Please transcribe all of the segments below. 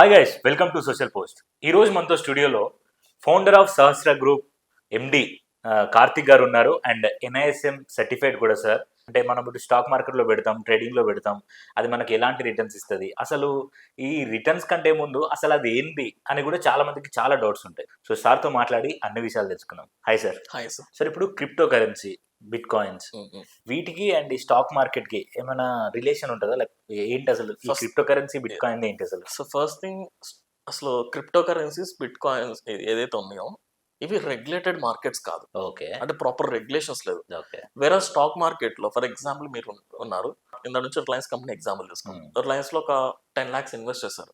Hi guys, welcome to social post. ఈరోజు మనతో స్టూడియోలో ఫౌండర్ ఆఫ్ సహస్ర గ్రూప్ ఎండి కార్తిక్ గారు ఉన్నారు. అండ్ NISM సర్టిఫైడ్ కూడా సార్. అంటే మనం ఇప్పుడు స్టాక్ మార్కెట్లో పెడతాం, ట్రేడింగ్లో పెడతాం, అది మనకి ఎలాంటి రిటర్న్స్ ఇస్తుంది, అసలు ఈ రిటర్న్స్ కంటే ముందు అసలు అది ఏంటి అని కూడా చాలా మందికి చాలా డౌట్స్ ఉంటాయి. సో సార్తో మాట్లాడి అన్ని విషయాలు తెలుసుకున్నాం. Hi sir. Hi sir. Sir, ఇప్పుడు క్రిప్టో కరెన్సీ, బిట్ కాయిన్స్, వీటికి అండ్ ఈ స్టాక్ మార్కెట్ కి ఏమైనా రిలేషన్ ఉంటుందా? లైక్ ఏంటి అసలు ఈ క్రిప్టో కరెన్సీ, బిట్ కాయిన్ ఏంటి అసలు? సో ఫస్ట్ థింగ్, అసలు క్రిప్టో కరెన్సీస్, బిట్ కాయిన్స్ ఏదైతే ఉన్నాయో ఇవి రెగ్యులేటెడ్ మార్కెట్స్ కాదు. ఓకే. అంటే ప్రాపర్ రెగ్యులేషన్స్ లేదు. ఓకే. వేరే స్టాక్ మార్కెట్ లో ఫర్ ఎగ్జాంపుల్ మీరు ఉన్నారు, ఇందా నుంచి రిలయన్స్ కంపెనీ ఎగ్జాంపుల్ తీసుకోండి. రిలయన్స్ లో ఒక 10 lakhs ఇన్వెస్ట్ చేశారు,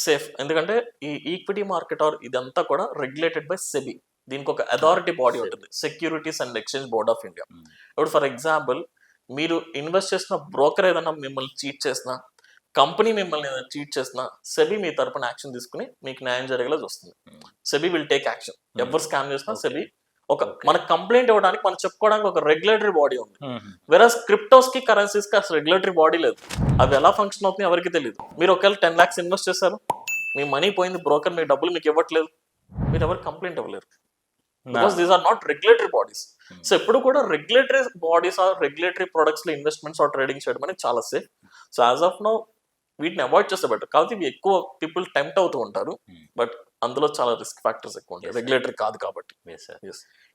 సేఫ్. ఎందుకంటే ఈ ఈక్విటీ మార్కెట్ ఆర్ ఇదంతా కూడా రెగ్యులేటెడ్ బై సెబీ. దీనికి ఒక అథారిటీ బాడీ ఉంటుంది, securities and exchange board of India. ఇప్పుడు ఫర్ ఎగ్జాంపుల్ మీరు ఇన్వెస్ట్ చేసిన బ్రోకర్ ఏదైనా మిమ్మల్ని చీట్ చేసినా, కంపెనీ మిమ్మల్ని చీట్ చేసినా, సెబీ మీ తరపున యాక్షన్ తీసుకుని మీకు న్యాయం జరిగేలా చూస్తుంది. SEBI will take action. ఎవరు స్కామ్ చేసినా సెబీ ఒక మనకు కంప్లైంట్ ఇవ్వడానికి, మనం చెప్పుకోవడానికి ఒక రెగ్యులేటరీ బాడీ ఉంది. వెరస్ క్రిప్టోస్ కి, కరెన్సీస్ కి అసలు రెగ్యులేటరీ బాడీ లేదు. అవి ఎలా ఫంక్షన్ అవుతుంది ఎవరికి తెలియదు. మీరు ఒకవేళ 10 lakhs ఇన్వెస్ట్ చేశారు, మీ మనీ పోయింది, బ్రోకర్ మీ డబ్బులు మీకు ఇవ్వట్లేదు, మీరు ఎవరు కంప్లైంట్ ఇవ్వలేరు. Because these are not regulatory bodies. So ఎప్పుడు కూడా regulatory bodies or regulatory products లో ఇన్వెస్ట్మెంట్స్ ఆర్ ట్రేడింగ్ చేయడం అనేది చాలా safe. So as of no వీటిని అవాయిడ్ చేస్తే బెటర్. కాబట్టి ఇవి ఎక్కువ పీపుల్ టెంప్ట్ అవుతూ ఉంటారు, బట్ అందులో చాలా రిస్క్ ఫ్యాక్టర్స్ ఎక్కువ ఉంటాయి, రెగ్యులేటరీ కాదు కాబట్టి.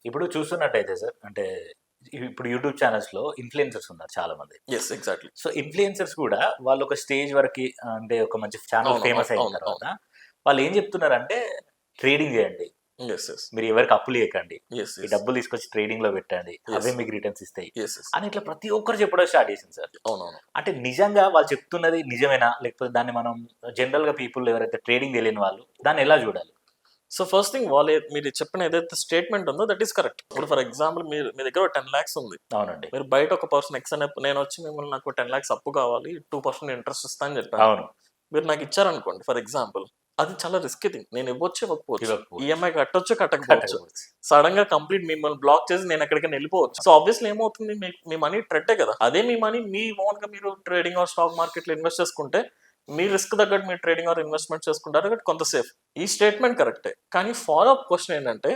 ఇప్పుడు చూస్తున్నట్టయితే సార్, అంటే ఇప్పుడు యూట్యూబ్ ఛానల్స్ లో ఇన్ఫ్లుయెన్సర్స్ ఉన్నారు చాలా మంది. ఎగ్జాక్ట్లీ. సో ఇన్ఫ్లుయెన్సర్స్ కూడా వాళ్ళు ఒక స్టేజ్ వరకు, అంటే ఒక మంచి ఛానల్ ఫేమస్ అయిన తర్వాత వాళ్ళు ఏం చెప్తున్నారంటే, ట్రేడింగ్ చేయండి, మీరు ఎవరికి అప్పులు ఇవ్వకండి, ఈ డబ్బులు తీసుకొచ్చి ట్రేడింగ్ లో పెట్టండి, అవే మీకు రిటర్న్స్ ఇస్తాయి అని ఇట్లా ప్రతి ఒక్కరు చెప్పడం స్టార్ట్ చేసింది సార్. అవునవును. అంటే నిజంగా వాళ్ళు చెప్తున్నది నిజమేనా, లేకపోతే దాన్ని మనం జనరల్ గా పీపుల్ ఎవరైతే ట్రేడింగ్ తెలియని వాళ్ళు దాన్ని ఎలా చూడాలి? సో ఫస్ట్ థింగ్, మీరు చెప్పిన ఏదైతే స్టేట్మెంట్ ఉందో దట్ ఈస్ కరెక్ట్. ఇప్పుడు ఫర్ ఎగ్జాంపుల్ మీ దగ్గర 10 lakhs ఉంది. అవునండి. మీరు బయట ఒక పర్సన్ ఎక్స్ అనే, నేను వచ్చి మిమ్మల్ని నాకు 10 lakhs అప్పు కావాలి, 2% ఇంట్రెస్ట్ ఇస్తా అని చెప్పాను. అవును. మీరు నాకు ఇచ్చారనుకోండి ఫర్ ఎగ్జాంపుల్, అది చాలా రిస్కీ థింగ్. నేను ఇవ్వచ్చు, ఇవ్వకపోవచ్చు, ఈఎంఐ కట్టొచ్చు, కట్టకపోవచ్చు, సడన్ గా కంప్లీట్ మిమ్మల్ని బ్లాక్ చేసి నేను ఎక్కడికైనా వెళ్ళిపోవచ్చు. సో ఆబ్వియస్లీ ఏమవుతుంది, మీ మనీ ట్రెడ్డే కదా. అదే మీ మనీ మీ ఓన్ గా మీరు ట్రేడింగ్ ఆర్ స్టాక్ మార్కెట్ లో ఇన్వెస్ట్ చేసుకుంటే, మీ రిస్క్ తగ్గట్టు మీరు ట్రేడింగ్ ఆర్ ఇన్వెస్ట్మెంట్ చేసుకుంటారు కాబట్టి కొంత సేఫ్. ఈ స్టేట్మెంట్ కరెక్టే, కానీ ఫాలో అప్ క్వశ్చన్ ఏంటంటే,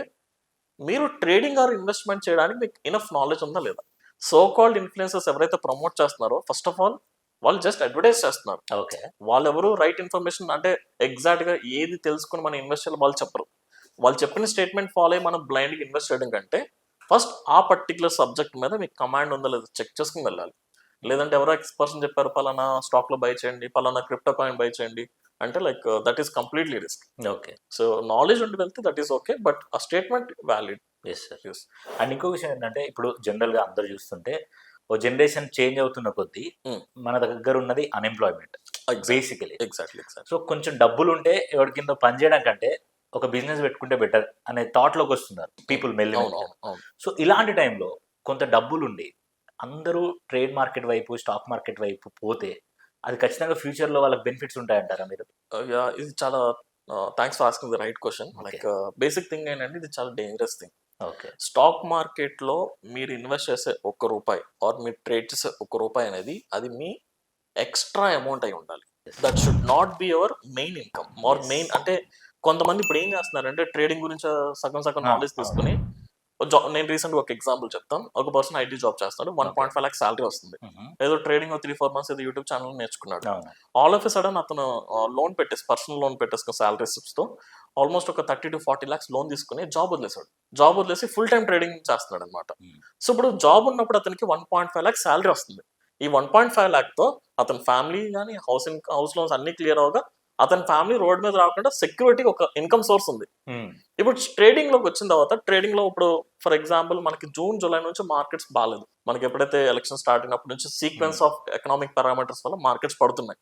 మీరు ట్రేడింగ్ ఆర్ ఇన్వెస్ట్మెంట్ చేయడానికి మీకు ఇనఫ్ నాలెడ్జ్ ఉందా లేదా? సో కాల్డ్ ఇన్ఫ్లుయెన్సర్స్ ఎవరైతే ప్రమోట్ చేస్తున్నారో, ఫస్ట్ ఆఫ్ ఆల్ వాళ్ళు జస్ట్ అడ్వర్టైజ్ చేస్తున్నారు. ఓకే. వాళ్ళు ఎవరు రైట్ ఇన్ఫర్మేషన్, అంటే ఎగ్జాక్ట్ గా ఏది తెలుసుకుని మనం ఇన్వెస్ట్ చేయాలి వాళ్ళు చెప్పరు. వాళ్ళు చెప్పిన స్టేట్మెంట్ ఫాలో అయ్యి మనం బ్లైండ్ గా ఇన్వెస్ట్ చేయడం కంటే, ఫస్ట్ ఆ పర్టికులర్ సబ్జెక్ట్ మీద మీకు కమాండ్ ఉందో లేదో చెక్ చేసుకుని వెళ్ళాలి. లేదంటే ఎవరో ఎక్స్పర్సన్ చెప్పారు పలానా స్టాక్ లో బై చేయండి, పలానా క్రిప్టో కాయిన్ బై చేయండి అంటే, like that is completely risk. Okay. So knowledge ఉండి వెళ్తే దట్ ఈస్ ఓకే, బట్ ఆ statement valid. Yes sir. Yes. And ఇంకో విషయం ఏంటంటే, ఇప్పుడు జనరల్ గా అందరు చూస్తుంటే, ఓ జనరేషన్ చేంజ్ అవుతున్న కొద్దీ మన దగ్గర ఉన్నది అన్ఎంప్లాయ్మెంట్ బేసికలీ. ఎగ్జాక్ట్లీ. సో కొంచెం డబ్బులు ఉంటే ఎవరి కింద పని చేయడం కంటే ఒక బిజినెస్ పెట్టుకుంటే బెటర్ అనే థాట్ లోకి వస్తున్నారు పీపుల్ మెల్లి. సో ఇలాంటి టైంలో కొంత డబ్బులు ఉండి అందరూ ట్రేడ్ మార్కెట్ వైపు, స్టాక్ మార్కెట్ వైపు పోతే అది ఖచ్చితంగా ఫ్యూచర్ లో వాళ్ళకి బెనిఫిట్స్ ఉంటాయంటారా మీరు? ఇది చాలా thanks for asking the right question. Like basic thing ఏంటంటే, ఇది చాలా dangerous thing. Okay. Stock market లో మీరు ఇన్వెస్ట్ చేసే ₹1 ఆర్ మీరు ట్రేడ్ చేసే ₹1 అనేది, అది మీ ఎక్స్ట్రా అమౌంట్ అయి ఉండాలి. That should not be your main income or main. అంటే కొంతమంది ఇప్పుడు ఏం చేస్తున్నారంటే, ట్రేడింగ్ గురించి సగం నాలెడ్జ్ తీసుకుని, నేను రీసెంట్ ఒక ఎగ్జాంపుల్ చెప్తాను. ఒక పర్సన్ ఐటీ జాబ్ చేస్తాడు, 1.5 lakhs సాలరీ వస్తుంది. ఏదో ట్రేడింగ్ 3-4 months ఏదో యూట్యూబ్ ఛానల్ నేర్చుకున్నాడు. ఆల్ ఆఫ్ ఎ సడన్ అతను లోన్ పర్సనల్ లోన్ పెట్టేసుకుని సాలరీ స్లిప్స్ తో ఆల్మోస్ట్ ఒక 30 to 40 lakhs లోన్ తీసుకుని జాబ్ వదిలేసాడు. జాబ్ వదిలేసి ఫుల్ టైం ట్రేడింగ్ చేస్తున్నాడు అనమాట. సో ఇప్పుడు జాబ్ ఉన్నప్పుడు అతనికి 1.5 lakhs సాలరీ వస్తుంది. ఈ 1.5 lakh తో అతని ఫ్యామిలీ కానీ హౌస్ లోన్స్ అన్ని క్లియర్ అవగా, అతని ఫ్యామిలీ రోడ్ మీద రాకుండా సెక్యూరిటీ ఒక ఇన్కమ్ సోర్స్ ఉంది. ఇప్పుడు ట్రేడింగ్ లోకి వచ్చిన తర్వాత, ట్రేడింగ్ లో ఇప్పుడు ఫర్ ఎగ్జాంపుల్ మనకి జూన్ జూలై నుంచి మార్కెట్స్ బాగాలేదు. మనకి ఎప్పుడైతే ఎలక్షన్ స్టార్ట్ అయినప్పటి నుంచి సీక్వెన్స్ ఆఫ్ ఎకనామిక్ పారామీటర్స్ వల్ల మార్కెట్స్ పడుతున్నాయి.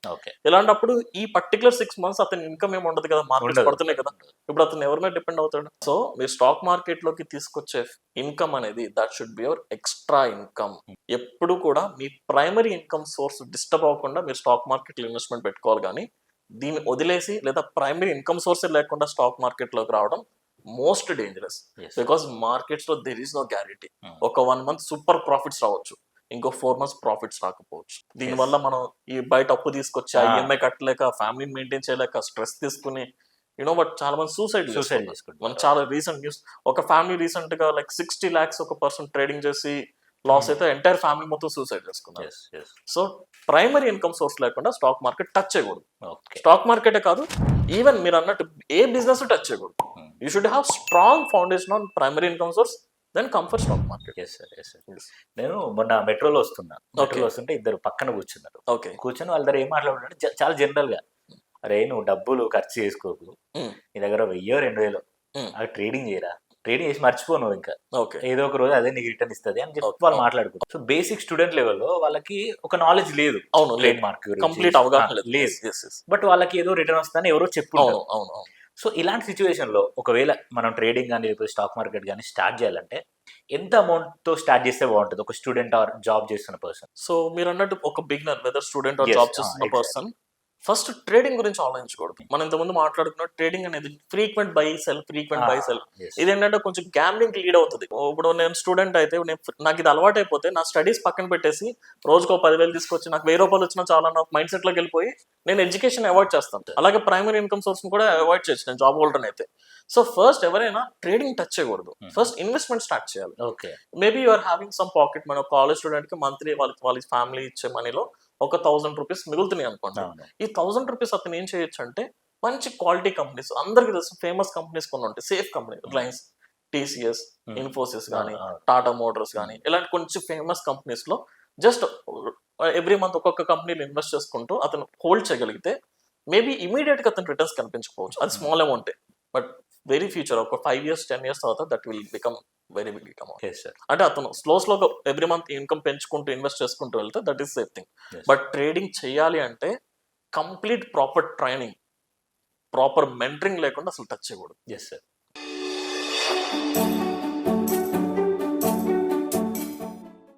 ఇలాంటప్పుడు ఈ పర్టికులర్ 6 months అతని ఇన్కమ్ ఏమి ఉండదు కదా, మార్కెట్స్ పడుతున్నాయి కదా. ఇప్పుడు అతను ఎవరి మీద డిపెండ్ అవుతాడు? సో మీరు స్టాక్ మార్కెట్ లోకి తీసుకొచ్చే ఇన్కమ్ అనేది that should be your extra income. ఎప్పుడు కూడా మీ ప్రైమరీ ఇన్కమ్ సోర్స్ డిస్టర్బ్ అవ్వకుండా మీరు స్టాక్ మార్కెట్ లో ఇన్వెస్ట్మెంట్ పెట్టుకోవాలి. కానీ దీన్ని వదిలేసి, లేదా ప్రైమరీ ఇన్కమ్ సోర్స్ లేకుండా స్టాక్ మార్కెట్ లోకి రావడం మోస్ట్ డేంజరస్. బికాస్ మార్కెట్స్ లో దేర్ ఈస్ నో గ్యారంటీ. ఒక 1 month సూపర్ ప్రాఫిట్స్ రావచ్చు, ఇంకో 4 months ప్రాఫిట్స్ రాకపోవచ్చు. దీనివల్ల మనం ఈ బయట అప్పు తీసుకొచ్చి ఆ ఈఎంఐ కట్టలేక, ఫ్యామిలీని మెయింటైన్ చేయలేక, స్ట్రెస్ తీసుకుని బట్ చాలా మంది సూసైడ్ చేసుకుంటారు. మనం చాలా రీసెంట్ న్యూస్, ఒక ఫ్యామిలీ రీసెంట్ గా లైక్ 60 lakhs ఒక పర్సన్ ట్రేడింగ్ చేసి లాస్ అయితే ఎంటైర్ ఫ్యామిలీ మొత్తం సూసైడ్ చేసుకున్నారు. సో ప్రైమరీ ఇన్కమ్ సోర్స్ లేకుండా స్టాక్ మార్కెట్ టచ్ చేయకూడదు. స్టాక్ మార్కెటే కాదు, ఈవెన్ మీరు అన్నట్టు ఏ బిజినెస్ టచ్ చేయకూడదు. You should have strong foundation on primary income source, then comfort stock market. నేను మొన్న మెట్రోలో వస్తుంటే ఇద్దరు పక్కన కూర్చున్నారు. ఓకే, కూర్చొని వాళ్ళ దగ్గర ఏం మాట్లాడుతుంటే చాలా జనరల్ గా, అరే నువ్వు డబ్బులు ఖర్చు చేసుకోకు, నీ దగ్గర 1000-2000 అవి ట్రేడింగ్ చేయరా, ట్రేడింగ్ చేసి మర్చిపో నువ్వు, ఇంకా ఏదో ఒక రోజు అదే నీకు రిటర్న్ ఇస్తుంది అని చెప్పి వాళ్ళు మాట్లాడుకుంటారు. సో బేసిక్ స్టూడెంట్ లెవెల్లో వాళ్ళకి ఒక నాలెడ్జ్ లేదు, అవును, ట్రేడ్ మార్కెట్ కంప్లీట్ అవగాహన లేదు. బట్ వాళ్ళకి ఏదో రిటర్న్ వస్తుందని ఎవరో చెప్పుకుంటారు. అవును. సో ఇలాంటి సిచ్యువేషన్ లో ఒకవేళ మనం ట్రేడింగ్ కానీ లేకపోతే స్టాక్ మార్కెట్ కానీ స్టార్ట్ చేయాలంటే ఎంత అమౌంట్ తో స్టార్ట్ చేస్తే బాగుంటుంది ఒక స్టూడెంట్ ఆర్ జాబ్ చేస్తున్న పర్సన్? సో మీరు అన్నట్టు ఒక beginner, whether student or job చేస్తున్న పర్సన్ ఫస్ట్ ట్రేడింగ్ గురించి ఆలోచించకూడదు. మనం ఇంతకుముందు మాట్లాడుకున్న ట్రేడింగ్ అనేది ఫ్రీక్వెంట్ బై సెల్. ఇదేంటంటే కొంచెం గ్యాంబ్లింగ్ లీడ్ అవుతుంది. ఇప్పుడు నేను స్టూడెంట్ అయితే నాకు ఇది అలవాటు అయిపోతే నా స్టడీస్ పక్కన పెట్టేసి రోజుకో 10,000 తీసుకొచ్చి నాకు 1000 రూపాయలు వచ్చినా చాలా నాకు మైండ్ సెట్ లోకి వెళ్ళిపోయి నేను ఎడ్యుకేషన్ అవాయిడ్ చేస్తాను. అలాగే ప్రైమరీ ఇన్కమ్ సోర్స్ కూడా అవాయిడ్ చేయొచ్చు నేను జాబ్ హోల్డర్ అయితే. సో ఫస్ట్ ఎవరైనా ట్రేడింగ్ టచ్ చేయకూడదు, ఫస్ట్ ఇన్వెస్ట్మెంట్ స్టార్ట్ చేయాలి. Maybe you're having some pocket money. College student కి మంత్లీ వాళ్ళ ఫ్యామిలీ ఇచ్చే మనీలో ఒక 1000 రూపీస్ మిగులుతున్నాయి అనుకోండి. ఈ 1000 రూపీస్ అతను ఏం చేయొచ్చు అంటే మంచి క్వాలిటీ కంపెనీస్, అందరికి తెలుసు ఫేమస్ కంపెనీస్ కొన్ని ఉంటాయి, safe company, Reliance, TCS, Infosys కానీ, టాటా మోటార్స్ కానీ, ఇలాంటి కొంచెం ఫేమస్ కంపెనీస్ లో జస్ట్ ఎవ్రీ మంత్ ఒక్కొక్క కంపెనీలో ఇన్వెస్ట్ చేసుకుంటూ అతను హోల్డ్ చేయగలిగితే మేబీ ఇమీడియట్ గా అతను రిటర్న్స్ కనిపించకపోవచ్చు, అది small amount. But very future ఒక 5 years 10 years తర్వాత that will become very big amount. అంటే అతను స్లోగా ఎవ్రీ మంత్ ఇన్కమ్ పెంచుకుంటూ ఇన్వెస్ట్ చేసుకుంటూ వెళ్తే that is safe thing. But trading చేయాలి అంటే complete proper training, proper mentoring లేకుండా అసలు టచ్ చేయకూడదు. Yes sir.